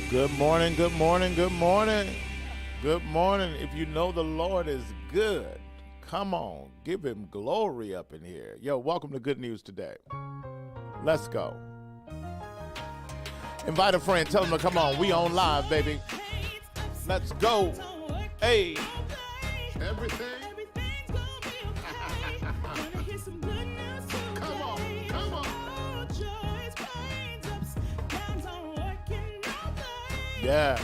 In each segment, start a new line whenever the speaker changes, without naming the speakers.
Good morning, good morning, good morning. Good morning. If you know the Lord is good, come on, give him glory up in here. Yo, welcome to Good News Today. Let's go. Invite a friend, tell them to come on. We on live, baby. Let's go. Hey. Everything. Come on, come on. Yeah.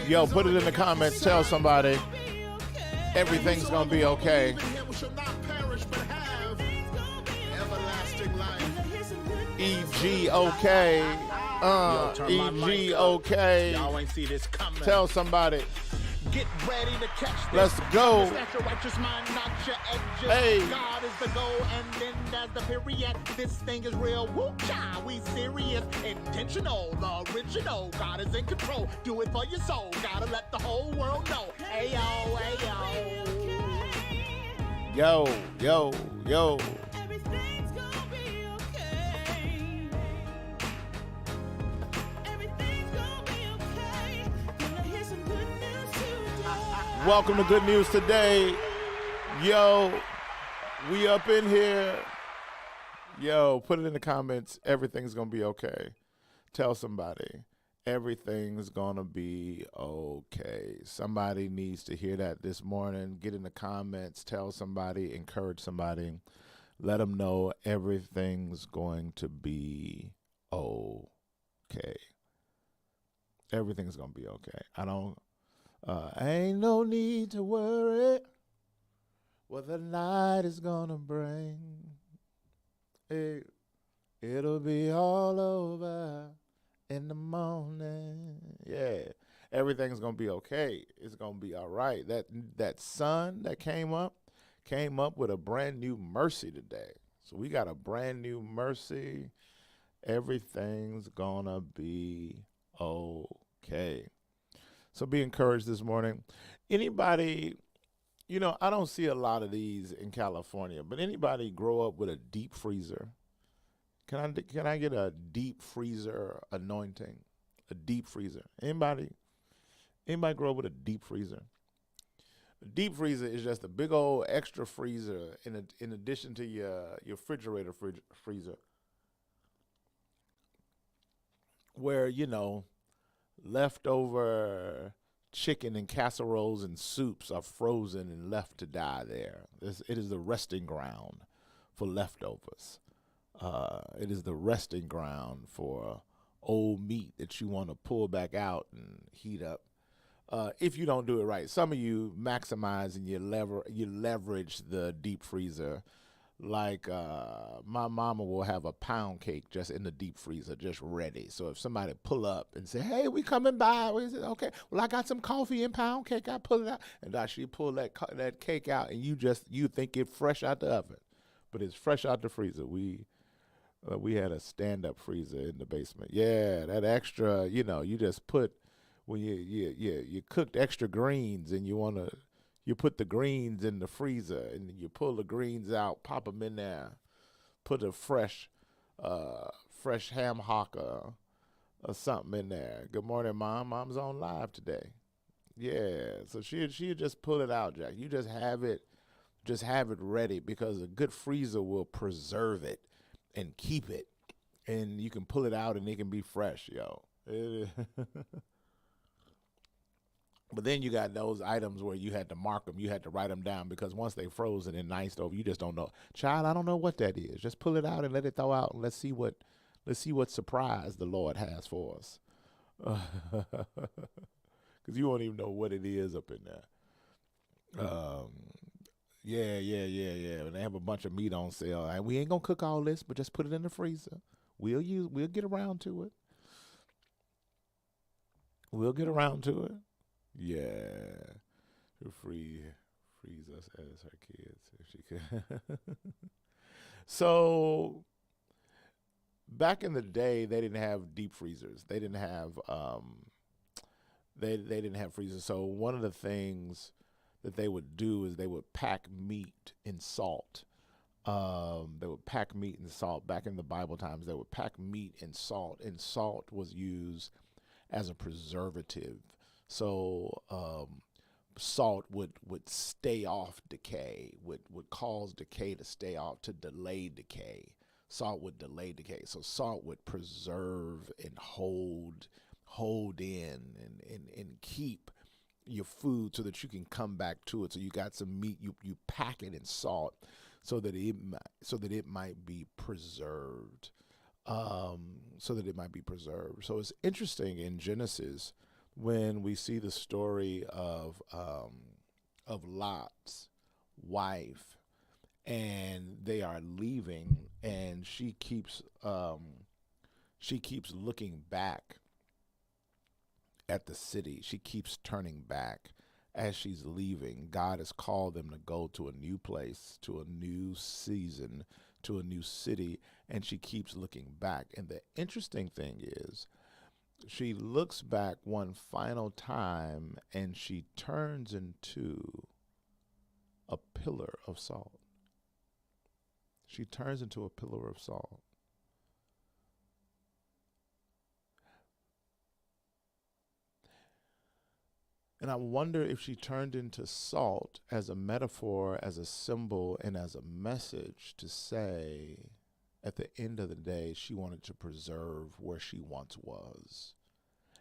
Yo, put it in the comments. Tell somebody everything's gonna be okay. E.G. okay. E.G. okay.
Y'all ain't see this coming.
Tell somebody.
Get ready to catch this.
Let's go.
Snatch your righteous mind, not your edges.
Hey.
God is the goal, and then there's the period. This thing is real. Woo-cha, we serious. Intentional, the original. God is in control. Do it for your soul. Gotta let the whole world know. Ayo, ayo.
Yo, yo, yo.
Everything's gonna be okay. Everything's gonna be okay. Gonna hear some good news today.
Welcome to Good News Today. Yo, we up in here. Yo, put it in the comments. Everything's going to be okay. Tell somebody. Everything's going to be okay. Somebody needs to hear that this morning. Get in the comments. Tell somebody. Encourage somebody. Let them know everything's going to be okay. Everything's going to be okay. Ain't no need to worry what the night is gonna bring. It'll be all over in the morning. Yeah, everything's gonna be okay. It's gonna be all right. That sun that came up with a brand new mercy today. So we got a brand new mercy. Everything's gonna be okay. So be encouraged this morning. Anybody, I don't see a lot of these in California, but anybody grow up with a deep freezer? Can I get a deep freezer anointing? A deep freezer. Anybody grow up with a deep freezer? A deep freezer is just a big old extra freezer in addition to your refrigerator freezer, where leftover chicken and casseroles and soups are frozen and left to die there. It is the resting ground for leftovers. It is the resting ground for old meat that you want to pull back out and heat up. If you don't do it right, some of you maximize and you leverage the deep freezer. Like my mama will have a pound cake just in the deep freezer, just ready. So if somebody pull up and say, "Hey, we coming by," we say, "Okay, well I got some coffee and pound cake. I pull it out," and she pull that cake out, and you think it fresh out the oven, but it's fresh out the freezer. We had a stand up freezer in the basement. Yeah, that extra, you just put when you cooked extra greens and you put the greens in the freezer and you pull the greens out, pop them in there, put a fresh ham hock or something in there. Good morning, Mom. Mom's on live today. Yeah, so she just pull it out, Jack. You just have it ready because a good freezer will preserve it and keep it, and you can pull it out and it can be fresh, yo. But then you got those items where you had to mark them, you had to write them down because once they frozen and iced over, you just don't know. Child, I don't know what that is. Just pull it out and let it thaw out, and let's see what surprise the Lord has for us. Because you won't even know what it is up in there. Yeah. And they have a bunch of meat on sale. And we ain't gonna cook all this, but just put it in the freezer. We'll get around to it. We'll get around to it. Yeah, she'll freeze us as her kids if she could. So back in the day, they didn't have deep freezers. They didn't have they didn't have freezers. So one of the things that they would do is they would pack meat in salt They would pack meat and salt. Back in the Bible times, they would pack meat and salt was used as a preservative. So salt would stay off decay, would cause decay to stay off, to delay decay. Salt would delay decay. So salt would preserve and hold in and keep your food so that you can come back to it. So you got some meat, you pack it in salt so that it might be preserved. So that it might be preserved. So it's interesting in Genesis when we see the story of Lot's wife, and they are leaving, and she keeps looking back at the city. She keeps turning back as she's leaving. God has called them to go to a new place, to a new season, to a new city, and she keeps looking back. And the interesting thing is, she looks back one final time and she turns into a pillar of salt. She turns into a pillar of salt. And I wonder if she turned into salt as a metaphor, as a symbol, and as a message to say, at the end of the day, she wanted to preserve where she once was.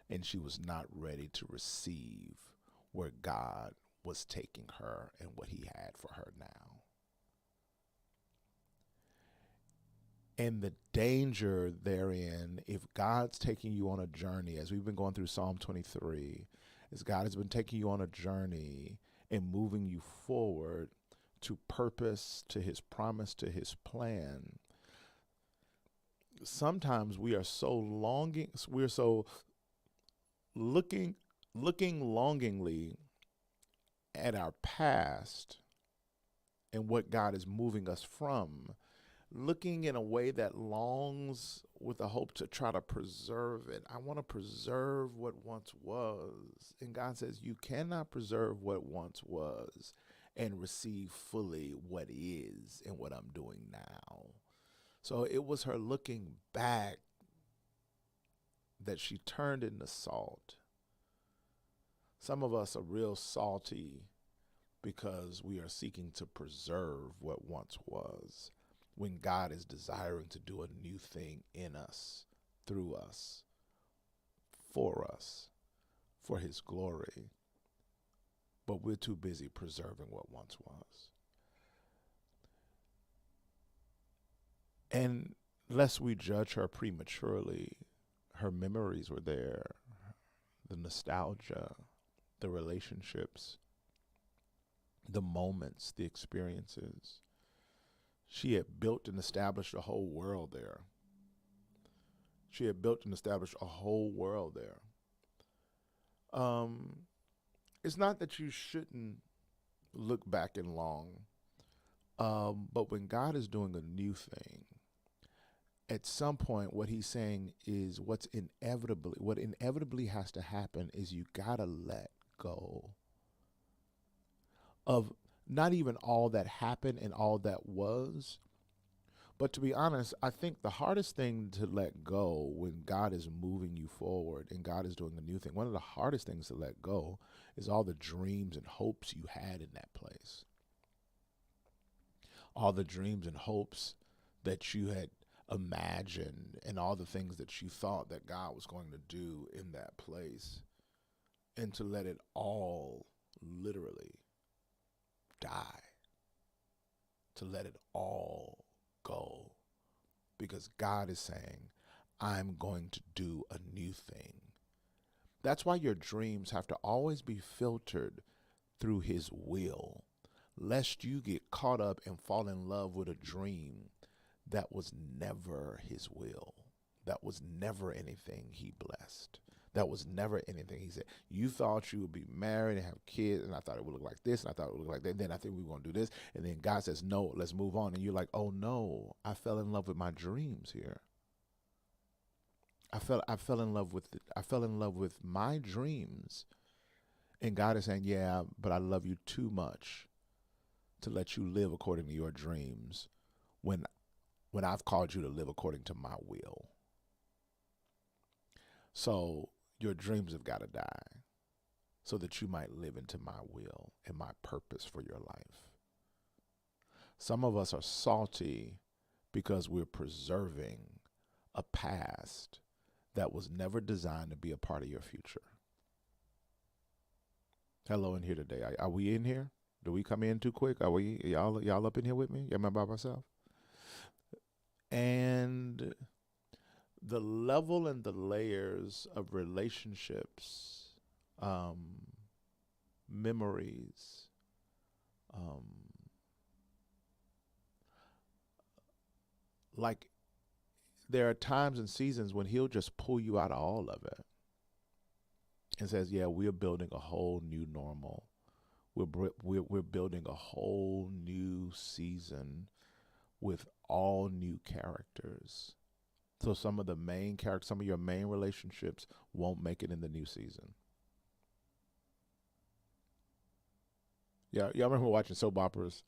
And she was not ready to receive where God was taking her and what he had for her now. And the danger therein, if God's taking you on a journey, as we've been going through Psalm 23, as God has been taking you on a journey and moving you forward to purpose, to his promise, to his plan, sometimes we are so looking longingly at our past and what God is moving us from, looking in a way that longs with a hope to try to preserve it. I want to preserve what once was. And God says, you cannot preserve what once was and receive fully what is and what I'm doing now. So it was her looking back that she turned into salt. Some of us are real salty because we are seeking to preserve what once was, when God is desiring to do a new thing in us, through us, for his glory. But we're too busy preserving what once was. And lest we judge her prematurely, her memories were there, the nostalgia, the relationships, the moments, the experiences. She had built and established a whole world there. She had built and established a whole world there. It's not that you shouldn't look back and long, but when God is doing a new thing, at some point, what he's saying is what inevitably has to happen is you gotta let go of not even all that happened and all that was. But to be honest, I think the hardest thing to let go when God is moving you forward and God is doing a new thing, one of the hardest things to let go is all the dreams and hopes you had in that place. All the dreams and hopes that you had imagined and all the things that you thought that God was going to do in that place. And to let it all literally die, to let it all go, because God is saying, I'm going to do a new thing. That's why your dreams have to always be filtered through his will, lest you get caught up and fall in love with a dream that was never his will, that was never anything he blessed. That was never anything he said. You thought you would be married and have kids, and I thought it would look like this, and I thought it would look like that. And then I think we were going to do this. And then God says, no, let's move on. And you're like, oh no, I fell in love with my dreams here. I fell in love with my dreams. And God is saying, yeah, but I love you too much to let you live according to your dreams. when I've called you to live according to my will. So your dreams have got to die so that you might live into my will and my purpose for your life. Some of us are salty because we're preserving a past that was never designed to be a part of your future. Hello in here today. Are we in here? Do we come in too quick? Are we y'all up in here with me? Am I by myself? And the level and the layers of relationships, memories, like there are times and seasons when he'll just pull you out of all of it and says, yeah, we're building a whole new normal. We're building a whole new season with all new characters. So some of the main characters, some of your main relationships won't make it in the new season. Yeah, y'all remember watching soap operas,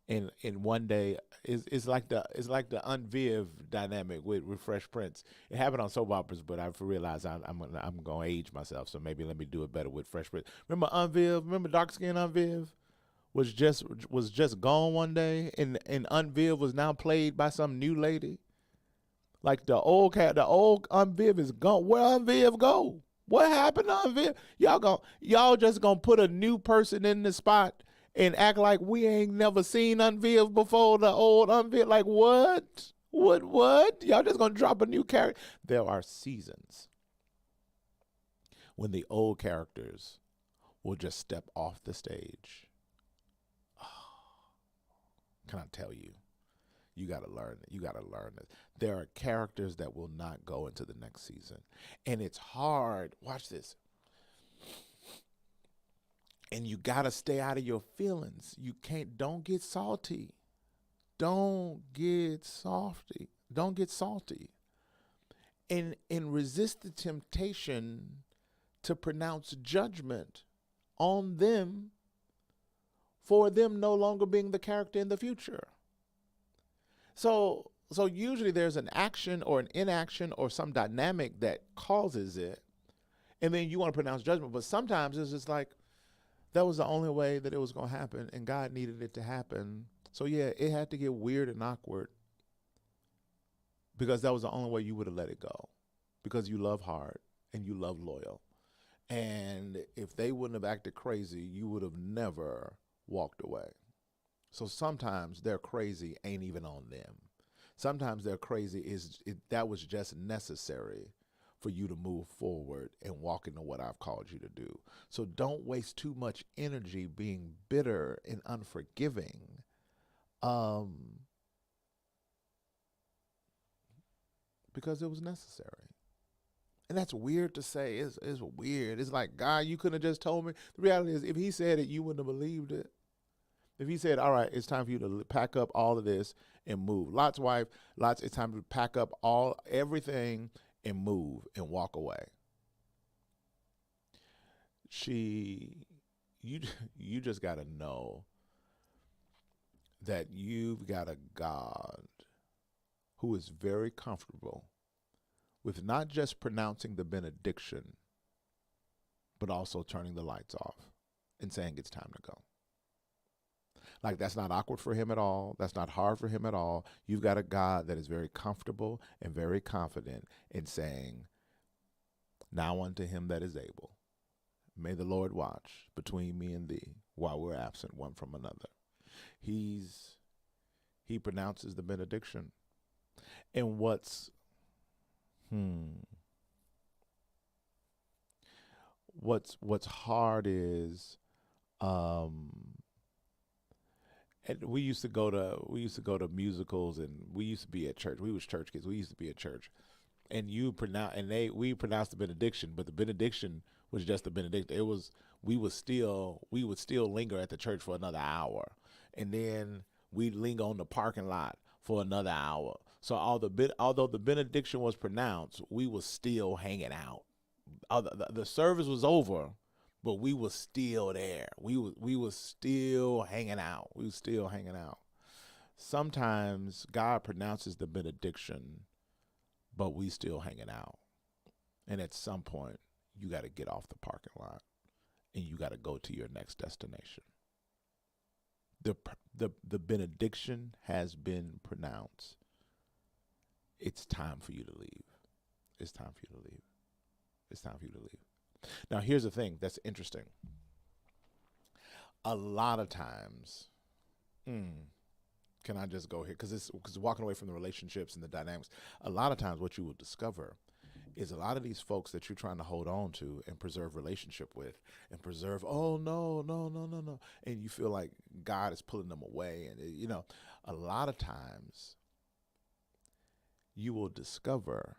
and one day it's like the Unviv dynamic with Fresh Prince. It happened on soap operas, but I've realized I'm gonna age myself, so maybe let me do it better with Fresh Prince. Remember Unviv? Remember dark skin Unviv? Was just gone one day, and Unviv was now played by some new lady. Like the old Unviv is gone. Where Unviv go? What happened to Unviv? Y'all just gonna put a new person in the spot and act like we ain't never seen Unviv before, the old Unviv. Like what? What? Y'all just gonna drop a new character? There are seasons when the old characters will just step off the stage. Can I tell you? You got to learn it. You got to learn it. There are characters that will not go into the next season. And it's hard. Watch this. And you got to stay out of your feelings. Don't get salty. Don't get softy. Don't get salty. And resist the temptation to pronounce judgment on them for them no longer being the character in the future. So usually there's an action or an inaction or some dynamic that causes it, and then you want to pronounce judgment. But sometimes it's just like, that was the only way that it was going to happen, and God needed it to happen. So yeah, it had to get weird and awkward because that was the only way you would have let it go, because you love hard and you love loyal. And if they wouldn't have acted crazy, you would have never walked away. So sometimes their crazy ain't even on them. Sometimes their crazy that was just necessary for you to move forward and walk into what I've called you to do. So don't waste too much energy being bitter and unforgiving. Because it was necessary. And that's weird to say. It's weird. It's like, God, you couldn't have just told me. The reality is, if he said it, you wouldn't have believed it. If he said, all right, it's time for you to pack up all of this and move. Lot's wife, it's time to pack up everything and move and walk away. You just got to know that you've got a God who is very comfortable with not just pronouncing the benediction, but also turning the lights off and saying it's time to go. Like, that's not awkward for him at all. That's not hard for him at all. You've got a God that is very comfortable and very confident in saying, now unto him that is able, may the Lord watch between me and thee while we're absent one from another. He pronounces the benediction. And what's hard is, and we used to go to musicals, and we used to be at church. We was church kids. We used to be at church, and we pronounced the benediction, but the benediction was just the benediction. We would still linger at the church for another hour, and then we'd linger on the parking lot for another hour. So although the benediction was pronounced, we was still hanging out. The service was over, but we was still there. We was still hanging out. We was still hanging out. Sometimes God pronounces the benediction, but we still hanging out. And at some point, you got to get off the parking lot and you got to go to your next destination. The benediction has been pronounced. It's time for you to leave. It's time for you to leave. It's time for you to leave. Now, here's the thing that's interesting. A lot of times, can I just go here? Because walking away from the relationships and the dynamics, a lot of times what you will discover is a lot of these folks that you're trying to hold on to and preserve relationship with and preserve, oh, no. And you feel like God is pulling them away. And, a lot of times you will discover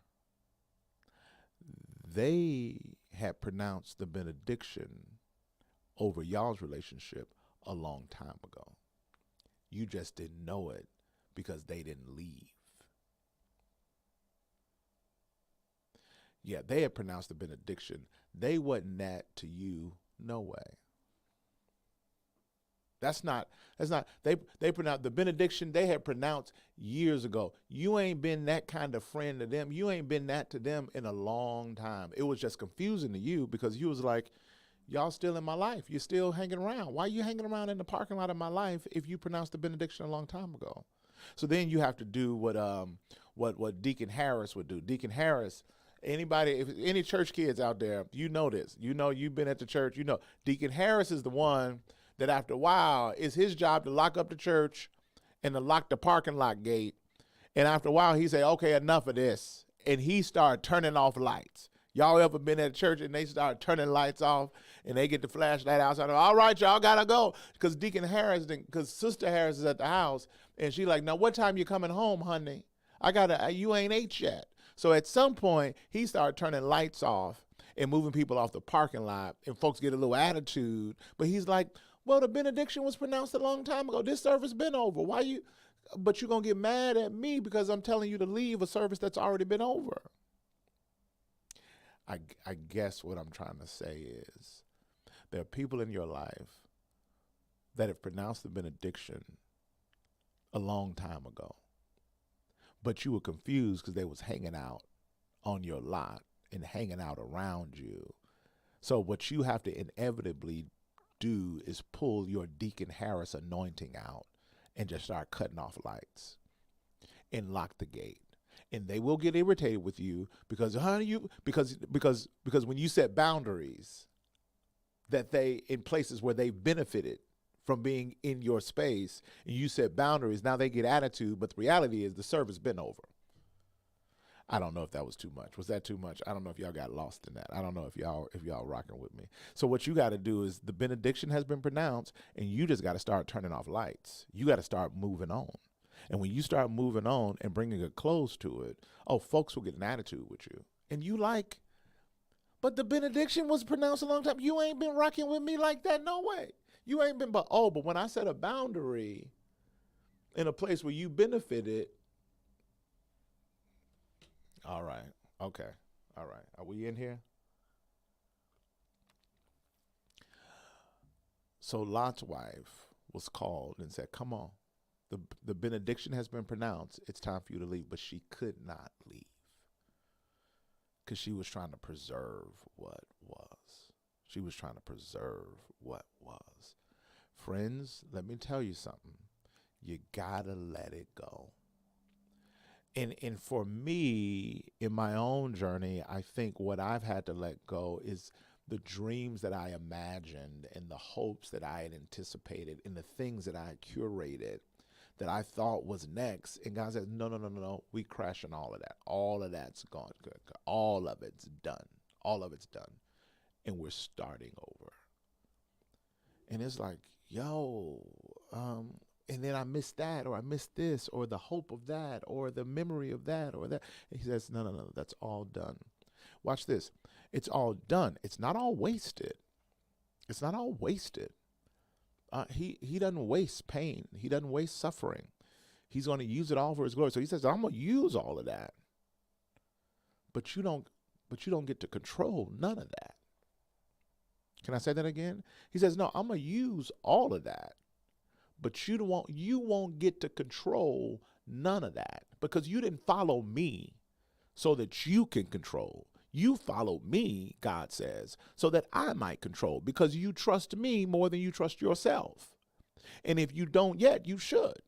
they had pronounced the benediction over y'all's relationship a long time ago. You just didn't know it because they didn't leave. Yeah, they had pronounced the benediction. They wasn't that to you, no way. That's not, they pronounced the benediction they had pronounced years ago. You ain't been that kind of friend to them. You ain't been that to them in a long time. It was just confusing to you because you was like, y'all still in my life. You're still hanging around. Why are you hanging around in the parking lot of my life if you pronounced the benediction a long time ago? So then you have to do what Deacon Harris would do. Deacon Harris, anybody, if any church kids out there, you know this. You know you've been at the church. You know Deacon Harris is the one that after a while, it's his job to lock up the church and to lock the parking lot gate. And after a while, he say, okay, enough of this. And he started turning off lights. Y'all ever been at church and they start turning lights off and they get the flashlight outside? All right, y'all got to go. Because Deacon Harris, because Sister Harris is at the house. And she like, now what time you coming home, honey? You ain't ate yet. So at some point, he started turning lights off and moving people off the parking lot. And folks get a little attitude. But he's like, well, the benediction was pronounced a long time ago. This service been over. But you're going to get mad at me because I'm telling you to leave a service that's already been over. I guess what I'm trying to say is there are people in your life that have pronounced the benediction a long time ago, but you were confused because they was hanging out on your lot and hanging out around you. So what you have to inevitably do is pull your Deacon Harris anointing out and just start cutting off lights and lock the gate. And they will get irritated with you because because when you set boundaries that they in places where they benefited from being in your space and you set boundaries, now they get attitude, but the reality is the service been over. I don't know if that was too much. Was that too much? I don't know if y'all got lost in that. I don't know if y'all rocking with me. So what you got to do is the benediction has been pronounced and you just got to start turning off lights. You got to start moving on. And when you start moving on and bringing a close to it, folks will get an attitude with you. And you like, but the benediction was pronounced a long time. You ain't been rocking with me like that. No way. You ain't been, but when I set a boundary in a place where you benefited. All right. Okay. All right. Are we in here? So Lot's wife was called and said, come on. The benediction has been pronounced. It's time for you to leave. But she could not leave because she was trying to preserve what was. She was trying to preserve what was. Friends, let me tell you something. You got to let it go. And for me, in my own journey, I think what I've had to let go is the dreams that I imagined and the hopes that I had anticipated and the things that I had curated that I thought was next. And God says, no, we crashing all of that. All of that's gone. All of it's done. All of it's done. And we're starting over. And it's like, and then I missed that, or I missed this, or the hope of that, or the memory of that, or that. And he says, no, that's all done. Watch this. It's all done. It's not all wasted. It's not all wasted. He doesn't waste pain. He doesn't waste suffering. He's going to use it all for his glory. So he says, I'm going to use all of that. But you don't get to control none of that. Can I say that again? He says, no, I'm going to use all of that. But you won't get to control none of that because you didn't follow me so that you can control. You follow me, God says, so that I might control because you trust me more than you trust yourself. And if you don't yet, you should.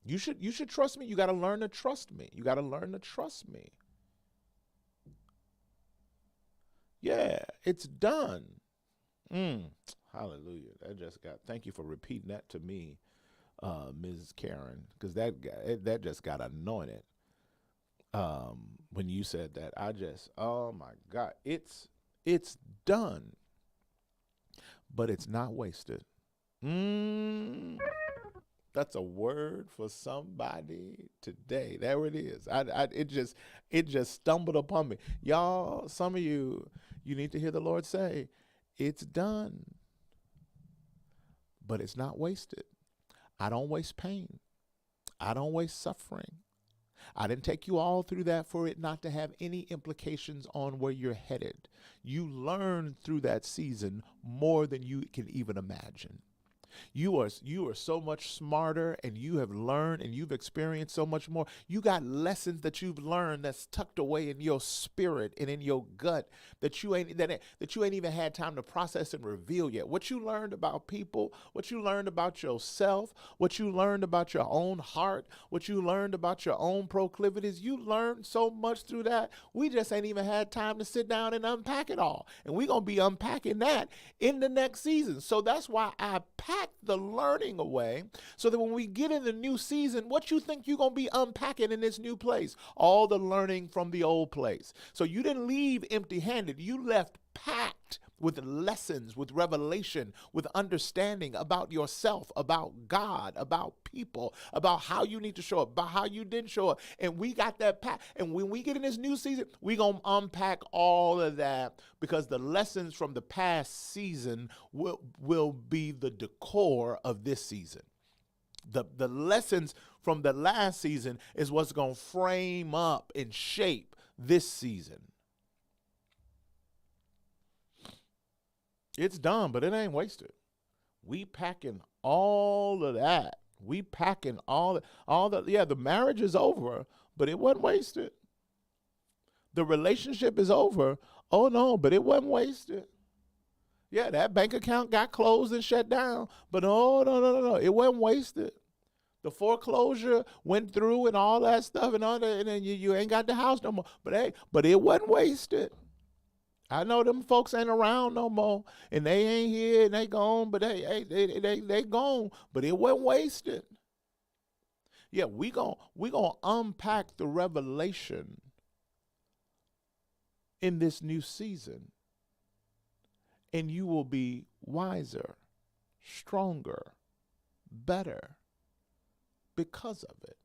You should trust me. You got to learn to trust me. You got to learn to trust me. Yeah, it's done. Hallelujah. Thank you for repeating that to me, Ms. Karen, because that just got anointed. When you said that, oh my God, it's done, but it's not wasted. That's a word for somebody today. There it is. It just stumbled upon me. Y'all, some of you need to hear the Lord say, it's done, but it's not wasted. I don't waste pain. I don't waste suffering. I didn't take you all through that for it not to have any implications on where you're headed. You learn through that season more than you can even imagine. You are so much smarter, and you have learned and you've experienced so much more. You got lessons that you've learned that's tucked away in your spirit and in your gut that you ain't even had time to process and reveal yet. What you learned about people, what you learned about yourself, what you learned about your own heart, what you learned about your own proclivities, you learned so much through that. We just ain't even had time to sit down and unpack it all. And we're going to be unpacking that in the next season. So that's why I pack the learning away so that when we get in the new season, what you think you're going to be unpacking in this new place? All the learning from the old place. So you didn't leave empty-handed. You left packed with lessons, with revelation, with understanding about yourself, about God, about people, about how you need to show up, about how you didn't show up. And we got that packed. And when we get in this new season, we're going to unpack all of that because the lessons from the past season will be the decor of this season. The lessons from the last season is what's going to frame up and shape this season. It's done, but it ain't wasted. We packing all of that. We packing all the, yeah, the marriage is over, but it wasn't wasted. The relationship is over. Oh no, but it wasn't wasted. Yeah, that bank account got closed and shut down, but no, it wasn't wasted. The foreclosure went through and all that stuff and all that, and then you ain't got the house no more. But hey, but it wasn't wasted. I know them folks ain't around no more, and they ain't here, and they gone, but they gone, but it wasn't wasted. Yeah, we gonna unpack the revelation in this new season, and you will be wiser, stronger, better because of it,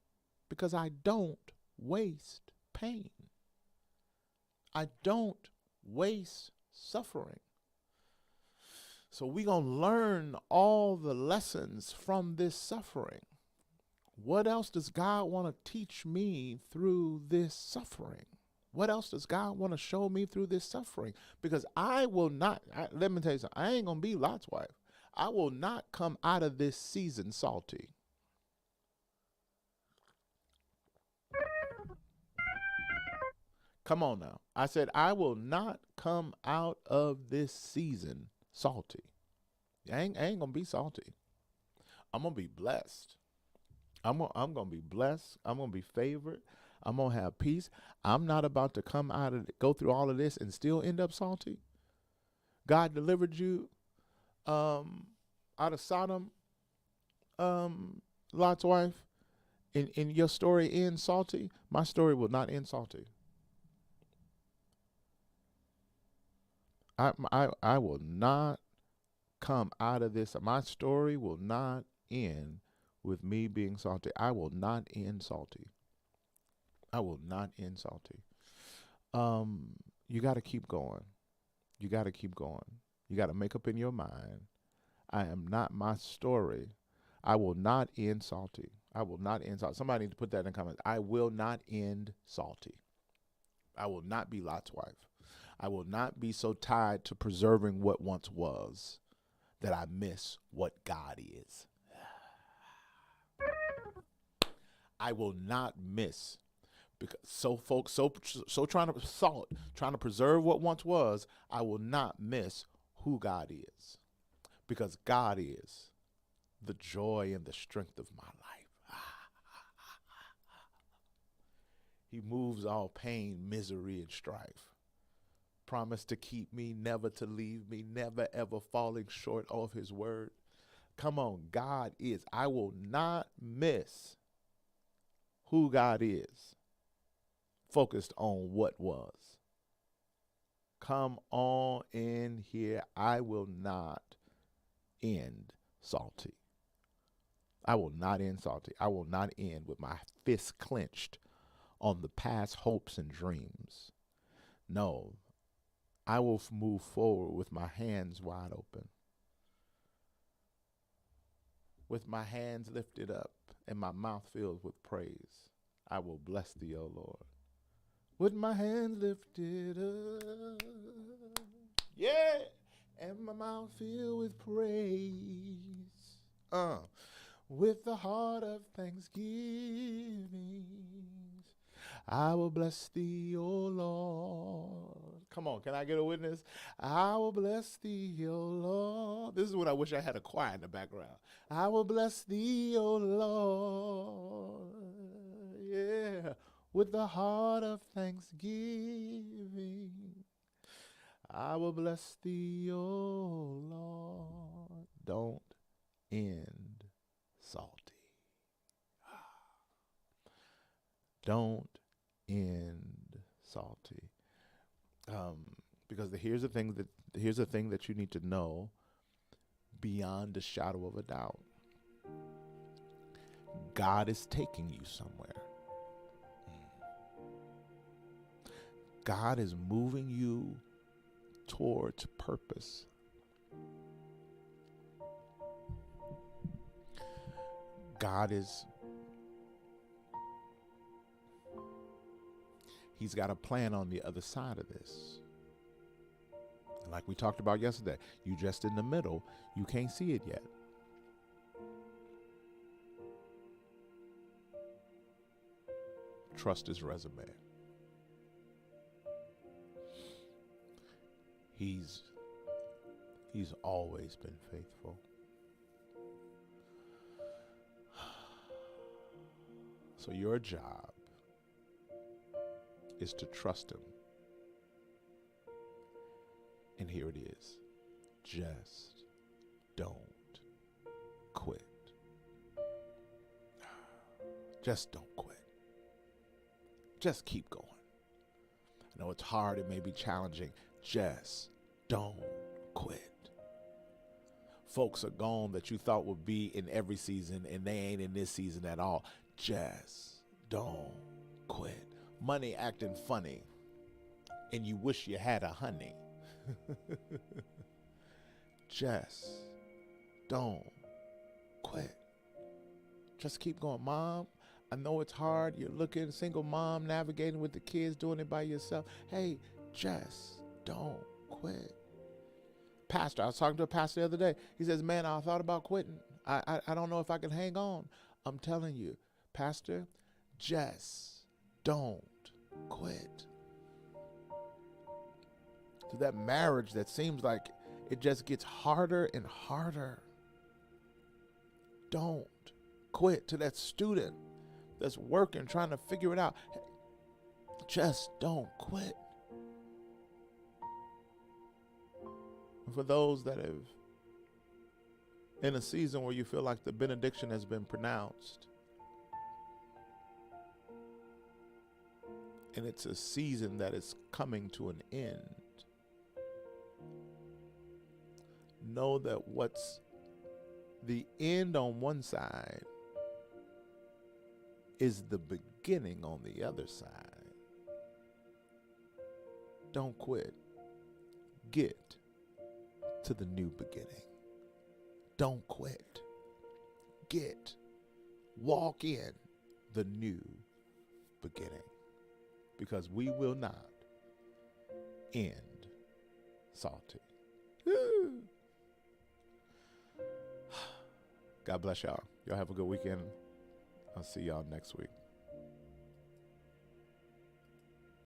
because I don't waste pain. I don't waste suffering. So we're going to learn all the lessons from this suffering. What else does God want to teach me through this suffering? What else does God want to show me through this suffering? Because I will not, let me tell you something, I ain't going to be Lot's wife. I will not come out of this season salty. Come on now. I said, I will not come out of this season salty. I ain't going to be salty. I'm going to be blessed. I'm going to be blessed. I'm going to be favored. I'm going to have peace. I'm not about to go through all of this and still end up salty. God delivered you out of Sodom, Lot's wife, and your story ends salty. My story will not end salty. I will not come out of this. My story will not end with me being salty. I will not end salty. I will not end salty. You got to keep going. You got to keep going. You got to make up in your mind. I am not my story. I will not end salty. I will not end salty. Somebody need to put that in the comments. I will not end salty. I will not be Lot's wife. I will not be so tied to preserving what once was that I miss what God is. I will not miss. Because folks so trying to preserve what once was, I will not miss who God is. Because God is the joy and the strength of my life. He moves all pain, misery, and strife. Promise to keep me, never to leave me, never ever falling short of his word. Come on, God is. I will not miss who God is, focused on what was. Come on in here. I will not end salty. I will not end salty. I will not end with my fists clenched on the past hopes and dreams. No, I will move forward with my hands wide open, with my hands lifted up and my mouth filled with praise. I will bless thee, O Lord. With my hands lifted up, yeah, and my mouth filled with praise. With the heart of thanksgiving, I will bless thee, O Lord. Come on, can I get a witness? I will bless thee, O Lord. This is what I wish I had a choir in the background. I will bless thee, O Lord. Yeah, with the heart of thanksgiving, I will bless thee, O Lord. Don't end salty. Don't end salty. Because here's the thing that you need to know beyond a shadow of a doubt. God is taking you somewhere. God is moving you towards purpose. He's got a plan on the other side of this. Like we talked about yesterday, you just in the middle, you can't see it yet. Trust his resume. He's always been faithful. So your job is to trust him. And here it is. Just don't quit. Just don't quit. Just keep going. I know it's hard, it may be challenging. Just don't quit. Folks are gone that you thought would be in every season, and they ain't in this season at all. Just don't quit. Money acting funny, and you wish you had a honey. Just don't quit. Just keep going. Mom, I know it's hard. You're looking, single mom, navigating with the kids, doing it by yourself. Hey, just don't quit. Pastor, I was talking to a pastor the other day. He says, man, I thought about quitting. I don't know if I can hang on. I'm telling you, Pastor, just don't quit. To that marriage that seems like it just gets harder and harder. Don't quit. To that student that's working, trying to figure it out. Just don't quit. And for those that have in a season where you feel like the benediction has been pronounced, and it's a season that is coming to an end, know that what's the end on one side is the beginning on the other side. Don't quit. Get to the new beginning. Don't quit. Walk in the new beginning. Because we will not end salty. Woo. God bless y'all. Y'all have a good weekend. I'll see y'all next week.